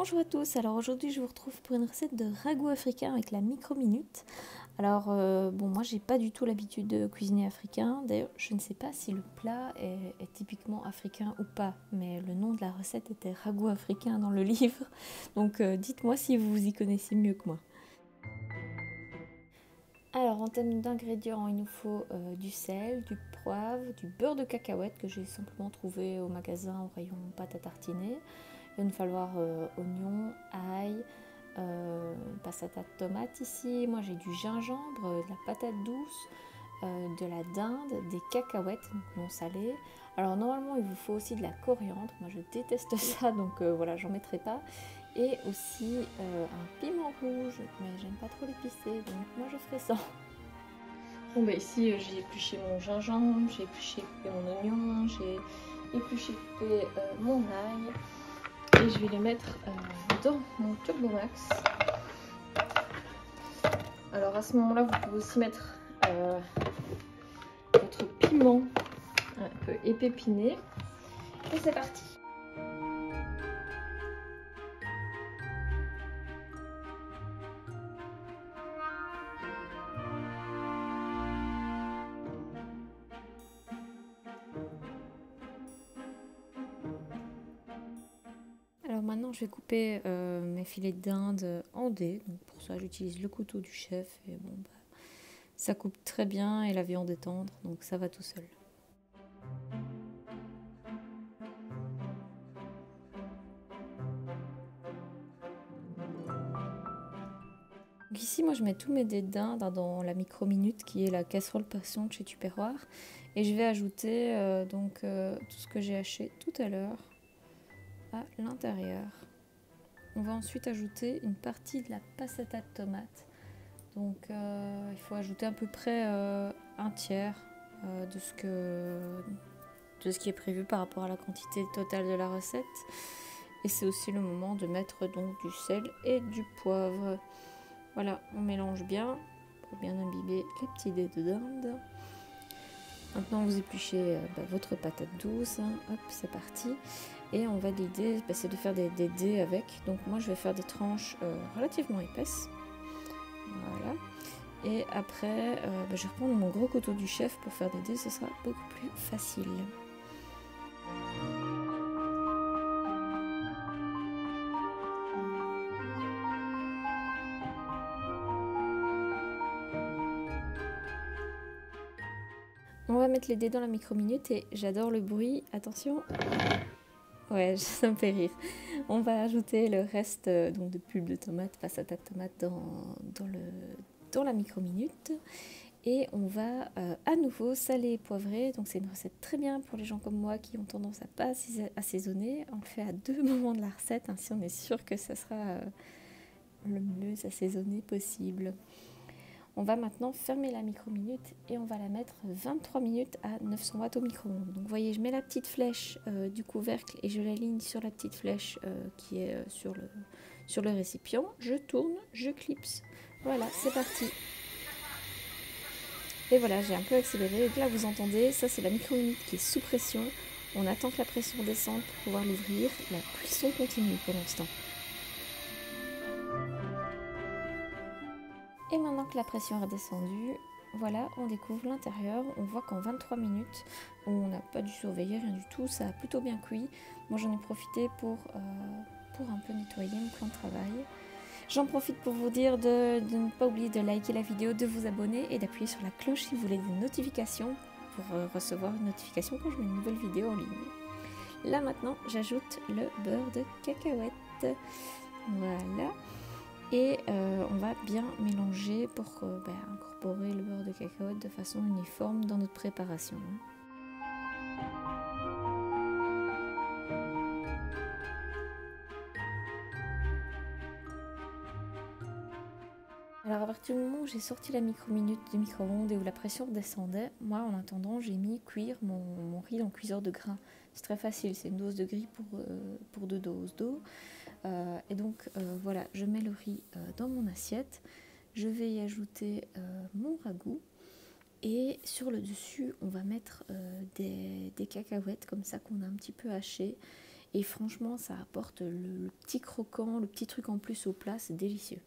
Bonjour à tous, alors aujourd'hui je vous retrouve pour une recette de ragoût africain avec la micro-minute. Alors moi j'ai pas du tout l'habitude de cuisiner africain, d'ailleurs je ne sais pas si le plat est typiquement africain ou pas, mais le nom de la recette était ragoût africain dans le livre, donc dites-moi si vous vous y connaissez mieux que moi. Alors en termes d'ingrédients, il nous faut du sel, du poivre, du beurre de cacahuète que j'ai simplement trouvé au magasin au rayon pâte à tartiner. Il va nous falloir oignons, ail, passata de tomate ici. Moi j'ai du gingembre, de la patate douce, de la dinde, des cacahuètes non salées. Alors normalement il vous faut aussi de la coriandre. Moi je déteste ça donc voilà, j'en mettrai pas. Et aussi un piment rouge, mais j'aime pas trop l'épicé donc moi je ferai ça. Bon bah ici j'ai épluché mon gingembre, j'ai épluché mon oignon, j'ai épluché mon ail. Et je vais les mettre dans mon Turbomax. Alors à ce moment-là, vous pouvez aussi mettre votre piment un peu épépiné. Et c'est parti. Alors maintenant, je vais couper mes filets de dinde en dés. Donc pour ça, j'utilise le couteau du chef. Et bon, bah, ça coupe très bien et la viande est tendre, donc ça va tout seul. Donc ici, moi, je mets tous mes dés de dinde dans la micro-minute qui est la casserole passion de chez Tupperware. Et je vais ajouter tout ce que j'ai haché tout à l'heure à l'intérieur. On va ensuite ajouter une partie de la passata de tomate. Donc il faut ajouter à peu près un tiers de ce qui est prévu par rapport à la quantité totale de la recette. Et c'est aussi le moment de mettre donc du sel et du poivre. Voilà, on mélange bien pour bien imbiber les petits dés de dinde. Maintenant vous épluchez votre patate douce, hein. Hop, c'est parti. Et on va l'idée, c'est de faire des dés avec. Donc moi je vais faire des tranches relativement épaisses. Voilà. Et après, je vais reprendre mon gros couteau du chef pour faire des dés, ce sera beaucoup plus facile. On va mettre les dés dans la micro-minute et j'adore le bruit. Attention. Ouais, ça me fait rire. On va ajouter le reste de pulpe de tomate, passata de tomate dans la micro-minute. Et on va à nouveau saler et poivrer. Donc c'est une recette très bien pour les gens comme moi qui ont tendance à pas assaisonner. On le fait à 2 moments de la recette, ainsi on est sûr que ça sera le mieux assaisonné possible. On va maintenant fermer la micro-minute et on va la mettre 23 minutes à 900 watts au micro-ondes. Donc vous voyez, je mets la petite flèche du couvercle et je l'aligne sur la petite flèche qui est sur le récipient. Je tourne, je clipse. Voilà, c'est parti. Et voilà, j'ai un peu accéléré. Et là, vous entendez, ça c'est la micro-minute qui est sous pression. On attend que la pression descende pour pouvoir l'ouvrir. La cuisson continue pour l'instant. Et maintenant que la pression est redescendue, voilà, on découvre l'intérieur. On voit qu'en 23 minutes, on n'a pas dû surveiller, rien du tout. Ça a plutôt bien cuit. Moi, j'en ai profité pour un peu nettoyer mon plan de travail. J'en profite pour vous dire de ne pas oublier de liker la vidéo, de vous abonner et d'appuyer sur la cloche si vous voulez des notifications pour recevoir une notification quand je mets une nouvelle vidéo en ligne. Là maintenant, j'ajoute le beurre de cacahuète. Voilà. Et on va bien mélanger pour incorporer le beurre de cacahuète de façon uniforme dans notre préparation. Alors à partir du moment où j'ai sorti la micro-minute du micro-ondes et où la pression redescendait, moi en attendant j'ai mis cuire mon riz dans le cuiseur de grains. C'est très facile, c'est une dose de riz pour 2 doses d'eau. Et donc voilà, je mets le riz dans mon assiette, je vais y ajouter mon ragoût et sur le dessus on va mettre des cacahuètes comme ça qu'on a un petit peu hachées Et franchement, ça apporte le petit croquant, le petit truc en plus au plat, c'est délicieux.